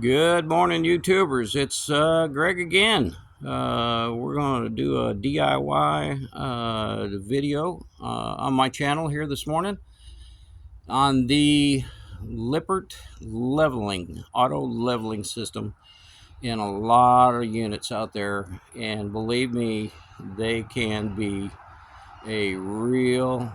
Good morning, YouTubers. It's Greg again. We're going to do a DIY video on my channel here this morning on the Lippert leveling, auto leveling system in a lot of units out there. And believe me, they can be a real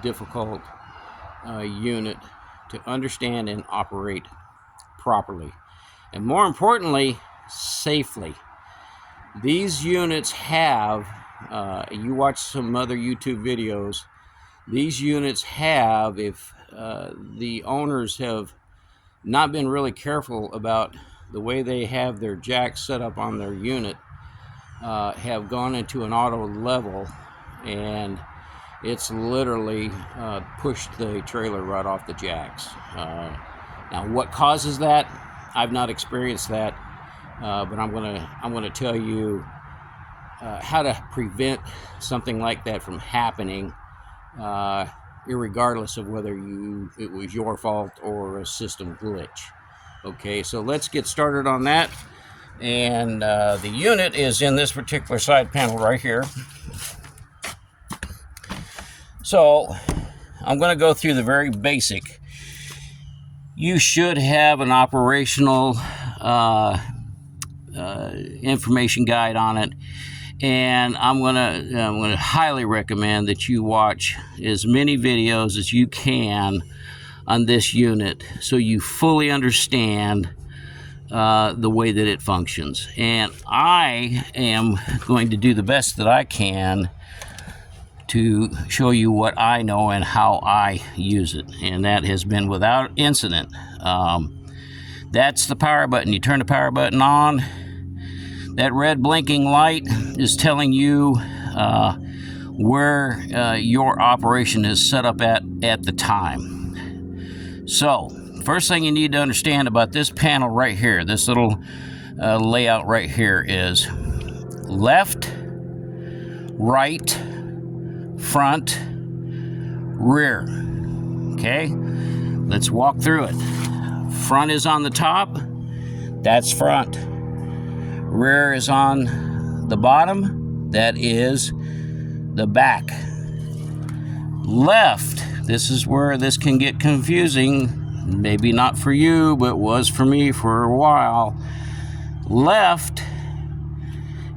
difficult unit to understand and operate properly. And more importantly, safely. These units have, you watch some other YouTube videos, these units have, if the owners have not been really careful about the way they have their jacks set up on their unit, have gone into an auto level, and it's literally pushed the trailer right off the jacks. Now, what causes that? I've not experienced that, but I'm gonna tell you how to prevent something like that from happening, irregardless of whether it was your fault or a system glitch. Okay, so let's get started on that. And the unit is in this particular side panel right here. So I'm going to go through the very basic. You should have an operational information guide on it, and I'm gonna highly recommend that you watch as many videos as you can on this unit so you fully understand the way that it functions. And I am going to do the best that I can to show you what I know and how I use it, and that has been without incident. That's the power button. You turn the power button on. That red blinking light is telling you where your operation is set up at the time. So, first thing you need to understand about this panel right here, this little layout right here, is left, right, front, rear. Okay, let's walk through it. Front is on the top, that's front. Rear is on the bottom, that is the back. Left, this is where this can get confusing. Maybe not for you, but was for me for a while. Left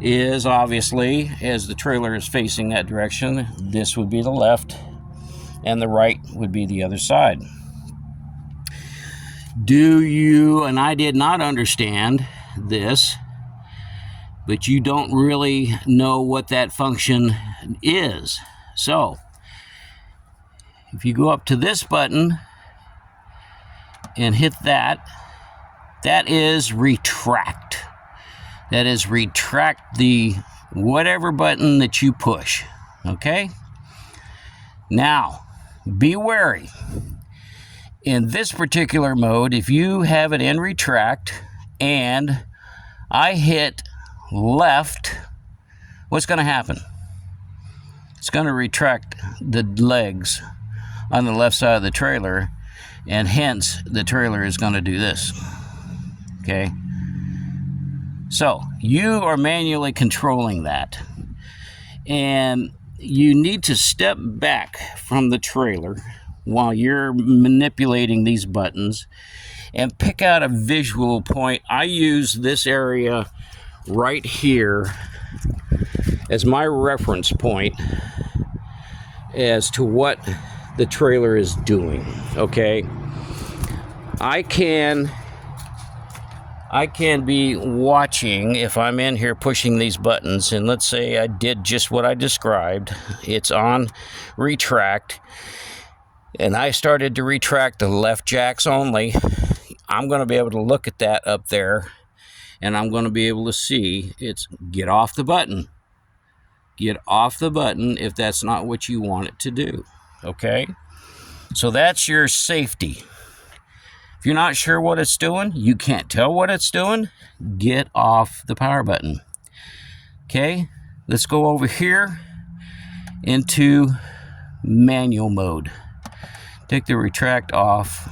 is obviously, as the trailer is facing that direction, this would be the left, and the right would be the other side. Do you, and I did not understand this, but you don't really know what that function is. So, if you go up to this button and hit that, that is retract. That is retract the whatever button that you push, okay? Now, be wary. In this particular mode, if you have it in retract and I hit left, what's going to happen? It's going to retract the legs on the left side of the trailer, and hence the trailer is going to do this, okay? So you are manually controlling that, and you need to step back from the trailer while you're manipulating these buttons and pick out a visual point. I use this area right here as my reference point as to what the trailer is doing, okay? I can be watching if I'm in here pushing these buttons, and let's say I did just what I described. It's on retract, and I started to retract the left jacks only. I'm going to be able to look at that up there, and I'm going to be able to see it's get off the button. Get off the button if that's not what you want it to do, okay? So that's your safety. If you're not sure what it's doing, you can't tell what it's doing, get off the power button. Okay, let's go over here into manual mode. Take the retract off.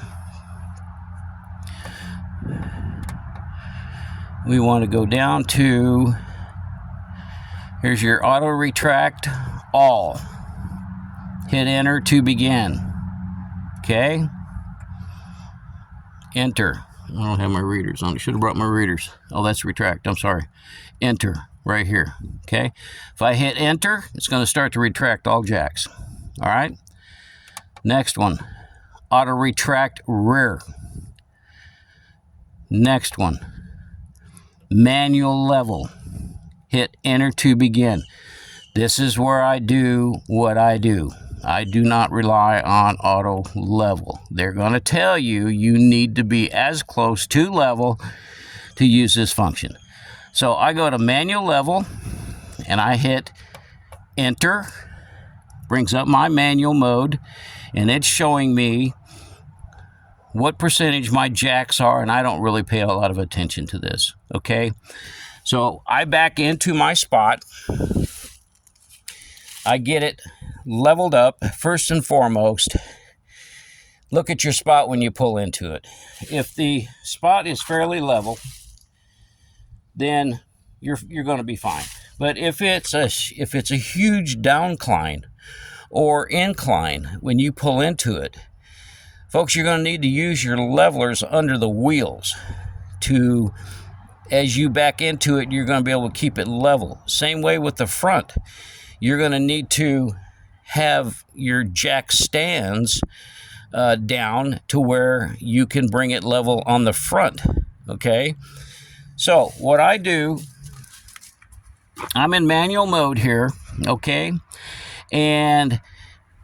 we want to go down to, here's your auto retract all. Hit enter to begin. Okay. Enter. I don't have my readers on. I should have brought my readers. Oh, that's retract. I'm sorry. Enter right here. Okay. If I hit enter, it's going to start to retract all jacks. All right. Next one. Auto retract rear. Next one. Manual level. Hit enter to begin. This is where I do what I do. I do not rely on auto level. They're going to tell you you need to be as close to level to use this function. So I go to manual level and I hit enter. Brings up my manual mode and it's showing me what percentage my jacks are, and I don't really pay a lot of attention to this. Okay, so I back into my spot. I get it leveled up. First and foremost, look at your spot when you pull into it. If the spot is fairly level, then you're going to be fine. But if it's a huge downcline or incline when you pull into it, folks, you're going to need to use your levelers under the wheels to, as you back into it, you're going to be able to keep it level. Same way with the front. You're going to need to have your jack stands down to where you can bring it level on the front. Okay? So what I do, I'm in manual mode here. Okay? And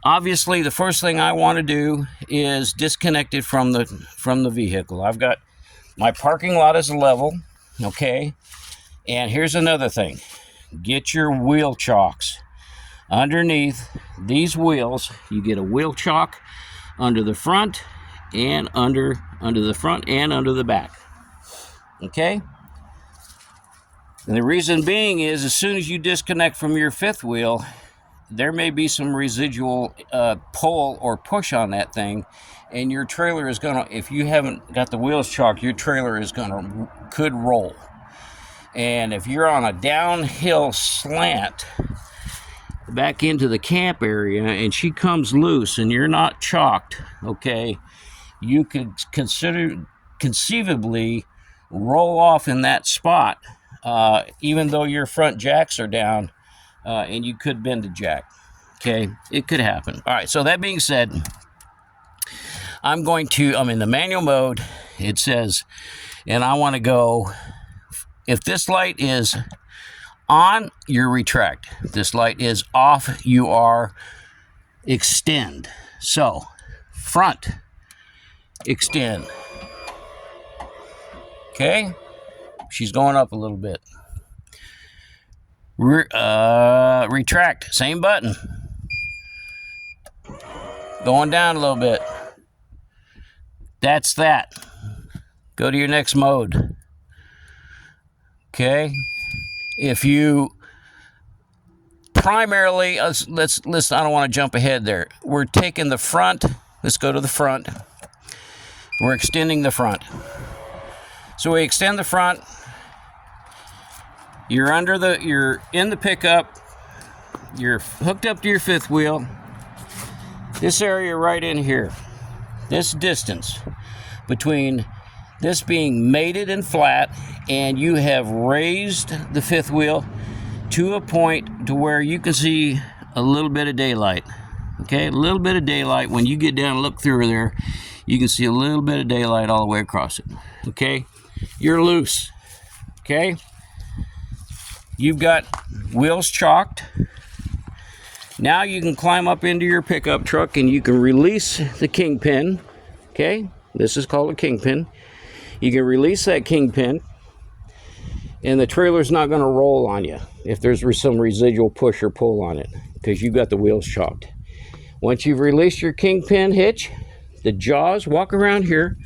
obviously, the first thing I want to do is disconnect it from the vehicle. I've got my parking lot is level, okay? And here's another thing. Get your wheel chocks underneath these wheels. You get a wheel chock under the front and under the front and under the back. Okay? And the reason being is as soon as you disconnect from your fifth wheel, there may be some residual pull or push on that thing, and your trailer is going to, if you haven't got the wheels chalked, your trailer is could roll. And if you're on a downhill slant back into the camp area and she comes loose and you're not chalked, okay, you could conceivably roll off in that spot, even though your front jacks are down. And you could bend a jack. Okay, it could happen. All right, so that being said, I'm in the manual mode. It says, and I want to go, if this light is on, you retract. If this light is off, you are extend. So, front, extend. Okay, she's going up a little bit. Retract, same button. Going down a little bit. That's that. Go to your next mode. Okay. If you primarily, let's I don't want to jump ahead there. We're taking the front. Let's go to the front. We're extending the front. So we extend the front. You're in the pickup. You're hooked up to your fifth wheel. This area right in here, this distance between this being mated and flat, and you have raised the fifth wheel to a point to where you can see a little bit of daylight. Okay, a little bit of daylight. When you get down and look through there, you can see a little bit of daylight all the way across it. Okay, you're loose. Okay. You've got wheels chalked. Now you can climb up into your pickup truck and you can release the kingpin. Okay, this is called a kingpin. You can release that kingpin and the trailer's not going to roll on you if there's some residual push or pull on it because you've got the wheels chalked. Once you've released your kingpin hitch, the jaws, walk around here.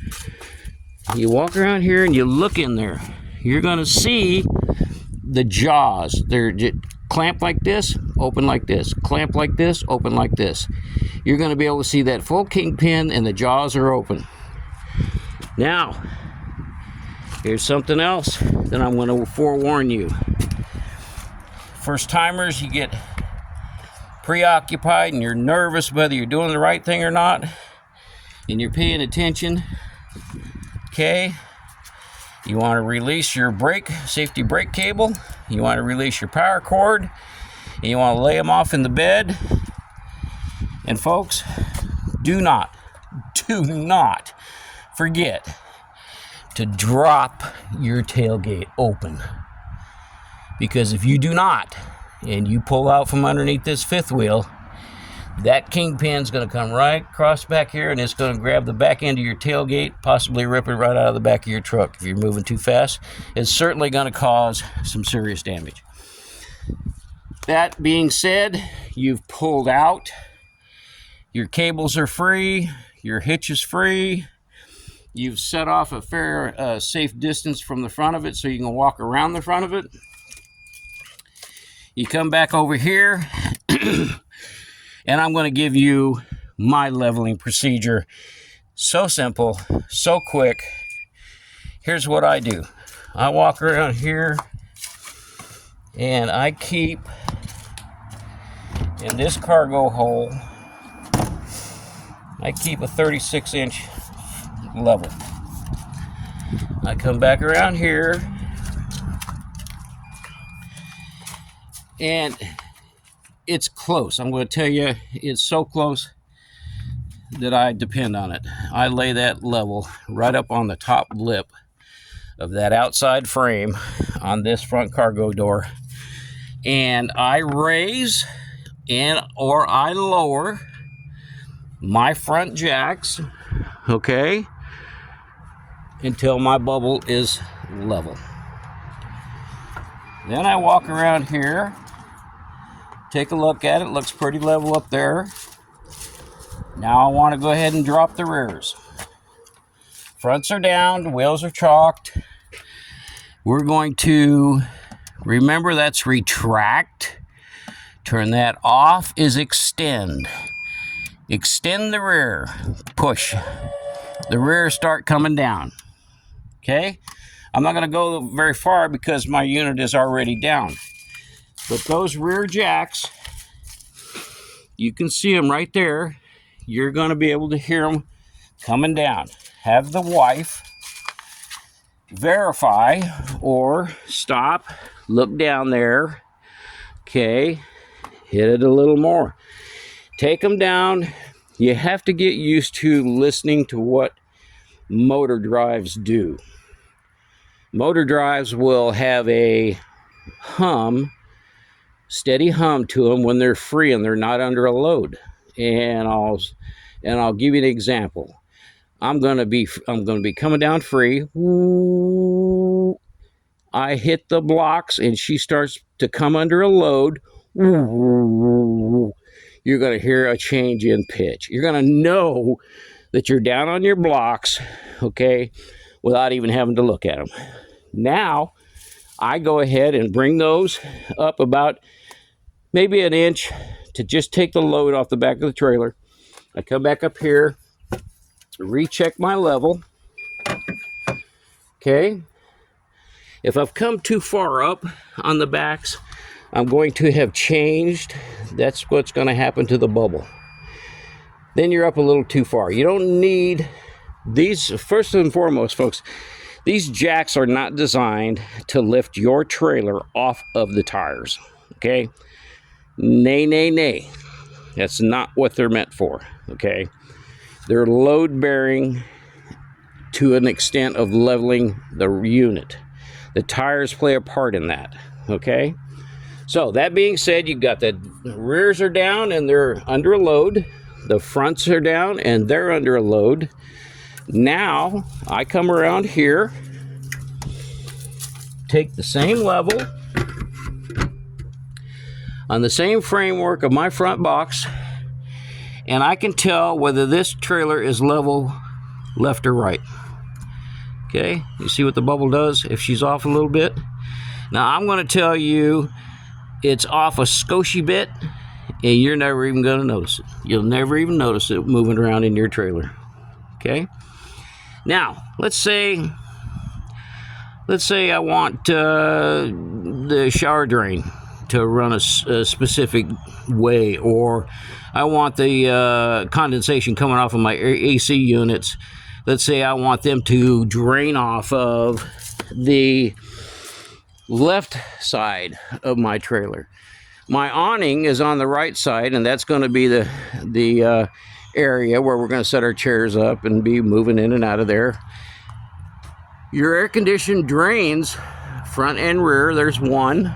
You walk around here and you look in there. You're going to see the jaws. They're clamp like this, open like this, clamp like this, open like this. You're going to be able to see that full kingpin and the jaws are open. Now, Here's something else that I'm going to forewarn you. First timers, you get preoccupied and you're nervous whether you're doing the right thing or not, and you're paying attention. Okay, you want to release your safety brake cable, you want to release your power cord, and you want to lay them off in the bed. And folks, do not forget to drop your tailgate open, because if you do not and you pull out from underneath this fifth wheel, that kingpin's going to come right across back here, and it's going to grab the back end of your tailgate, possibly rip it right out of the back of your truck. If you're moving too fast, it's certainly going to cause some serious damage. That being said, you've pulled out, your cables are free, your hitch is free, you've set off a fair safe distance from the front of it so you can walk around the front of it. You come back over here and I'm going to give you my leveling procedure. So simple, so quick. Here's what I do. I walk around here and I keep in this cargo hole, I keep a 36-inch level. I come back around here and it's close. I'm going to tell you, it's so close that I depend on it. I lay that level right up on the top lip of that outside frame on this front cargo door, and I raise or I lower my front jacks, okay, until my bubble is level. Then I walk around here, take a look at it. Looks pretty level up there. Now I want to go ahead and drop the rears. Fronts are down, the wheels are chalked. We're going to, remember, that's retract. Turn that off is extend. Extend the rear, push. The rear start coming down. Okay? I'm not going to go very far because my unit is already down. But those rear jacks, you can see them right there. You're going to be able to hear them coming down. Have the wife verify or stop, look down there. Okay, hit it a little more. Take them down. You have to get used to listening to what motor drives do. Motor drives will have a hum, steady hum to them when they're free and they're not under a load. And I'll give you an example. I'm gonna be coming down free. Ooh, I hit the blocks and she starts to come under a load. Ooh, you're gonna hear a change in pitch. You're gonna know that you're down on your blocks, okay, without even having to look at them. Now, I go ahead and bring those up about maybe an inch to just take the load off the back of the trailer. I come back up here, recheck my level. Okay. If I've come too far up on the backs, I'm going to have changed. That's what's going to happen to the bubble. Then you're up a little too far. You don't need these. First and foremost, folks, these jacks are not designed to lift your trailer off of the tires. Okay? Nay, nay, nay. That's not what they're meant for. Okay? They're load bearing to an extent of leveling the unit. The tires play a part in that. Okay? So that being said, you've got the rears are down and they're under a load. The fronts are down and they're under a load. Now I come around here, take the same level on the same framework of my front box, and I can tell whether this trailer is level left or right. Okay, you see what the bubble does if she's off a little bit? Now I'm going to tell you it's off a skoshie bit, and you're never even going to notice it. You'll never even notice it moving around in your trailer. Okay? Now, let's say let's say I want the shower drain to run a specific way, or I want the condensation coming off of my AC units. Let's say I want them to drain off of the left side of my trailer. My awning is on the right side, and that's going to be the area where we're going to set our chairs up and be moving in and out of there. Your air conditioned drains, front and rear, there's one.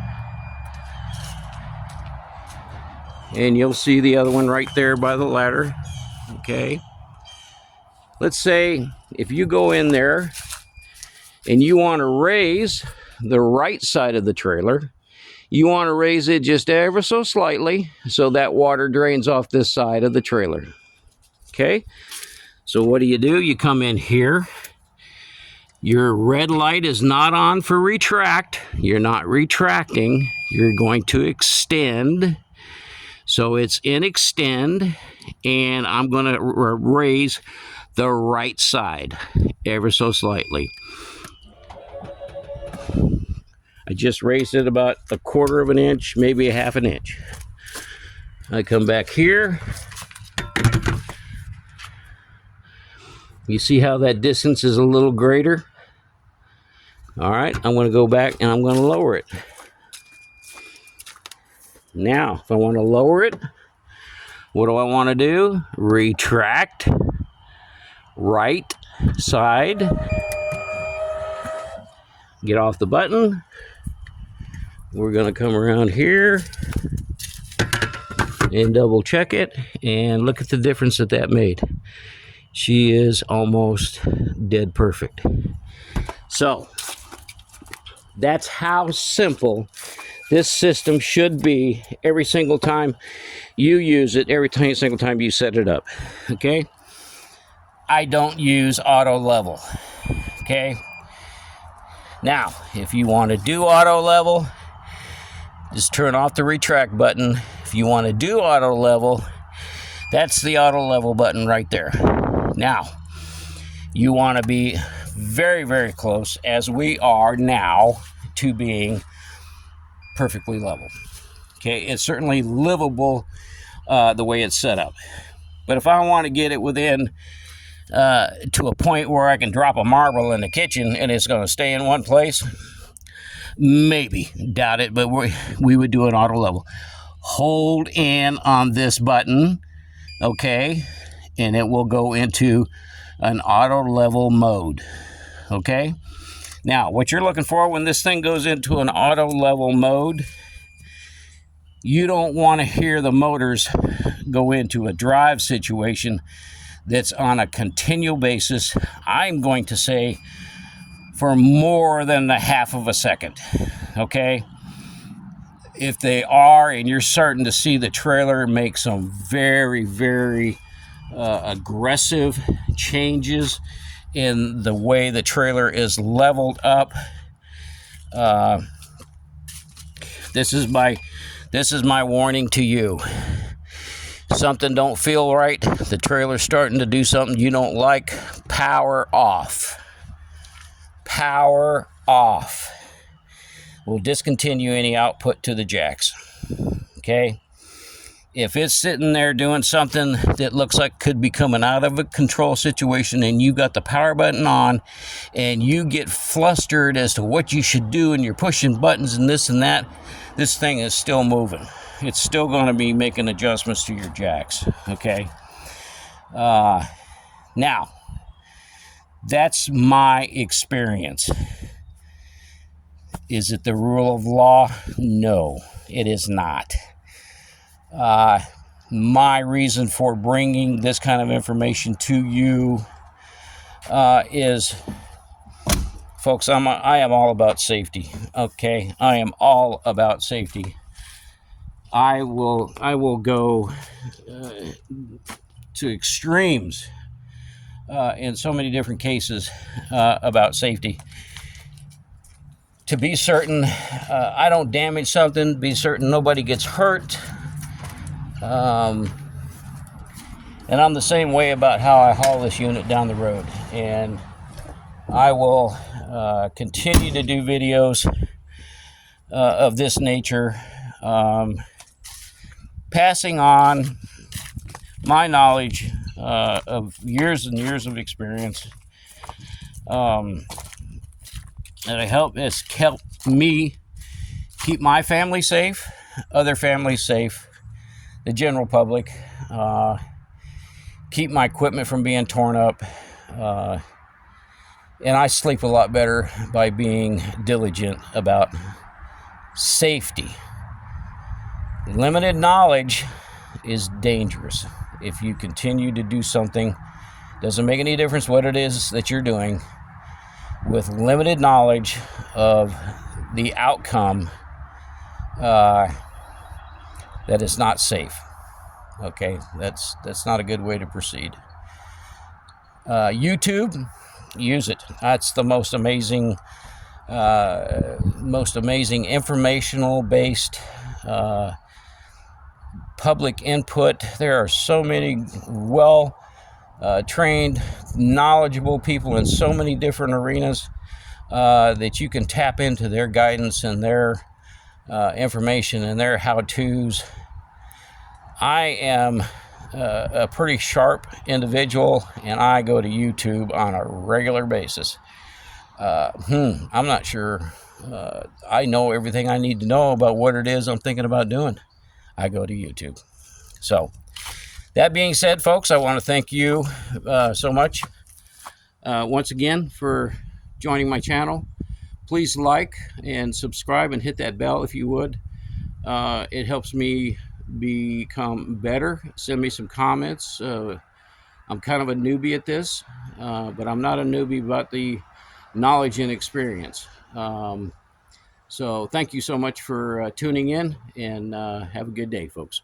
And you'll see the other one right there by the ladder. Okay. Let's say if you go in there and you want to raise the right side of the trailer, you want to raise it just ever so slightly so that water drains off this side of the trailer. Okay. So what do? You come in here. Your red light is not on for retract. You're not retracting. You're going to extend. So it's in extend, and I'm going to raise the right side ever so slightly. I just raised it about 1/4 of an inch, maybe 1/2 inch. I come back here. You see how that distance is a little greater? All right, I'm going to go back and I'm going to lower it. Now, if I want to lower it, what do I want to do? Retract, right side, get off the button. We're going to come around here and double check it, and look at the difference that made. She is almost dead perfect. So, that's how simple this system should be every single time you use it, every single time you set it up. Okay? I don't use auto level. Okay? Now, if you want to do auto level, just turn off the retract button. If you want to do auto level, that's the auto level button right there. Now, you want to be very, very close, as we are now, to being perfectly level. Okay, it's certainly livable the way it's set up. But if I want to get it within to a point where I can drop a marble in the kitchen and it's going to stay in one place, maybe, doubt it, but we would do an auto level. Hold in on this button, okay, and it will go into an auto level mode. Okay, now what you're looking for when this thing goes into an auto level mode, you don't want to hear the motors go into a drive situation that's on a continual basis. I'm going to say for more than a 1/2 of a second. Okay, if they are, and you're starting to see the trailer make some very, very aggressive changes in the way the trailer is leveled up, this is my warning to you. Something don't feel right, the trailer's starting to do something you don't like, power off. Power off. We'll discontinue any output to the jacks. Okay? If it's sitting there doing something that looks like could be coming out of a control situation, and you got the power button on and you get flustered as to what you should do and you're pushing buttons and this and that, this thing is still moving. It's still going to be making adjustments to your jacks. Okay? Now, that's my experience. Is it the rule of law? No, it is not. My reason for bringing this kind of information to you is, folks, I am all about safety. Okay, I am all about safety. I will go to extremes in so many different cases about safety. To be certain I don't damage something, be certain nobody gets hurt. And I'm the same way about how I haul this unit down the road. And I will continue to do videos of this nature, passing on my knowledge of years and years of experience that has helped me keep my family safe, other families safe, the general public, keep my equipment from being torn up, and I sleep a lot better by being diligent about safety. Limited knowledge is dangerous. If you continue to do something, doesn't make any difference what it is that you're doing, with limited knowledge of the outcome, that is not safe. Okay, that's not a good way to proceed. YouTube, use it. That's the most amazing informational based public input. There are so many well trained, knowledgeable people in so many different arenas that you can tap into their guidance and their information and their how-tos. I am a pretty sharp individual, and I go to YouTube on a regular basis. I'm not sure I know everything I need to know about what it is I'm thinking about doing. I go to YouTube. So, that being said, folks, I want to thank you so much once again for joining my channel. Please like and subscribe and hit that bell if you would. It helps me become better. Send me some comments. I'm kind of a newbie at this, but I'm not a newbie about the knowledge and experience. So thank you so much for tuning in, and have a good day, folks.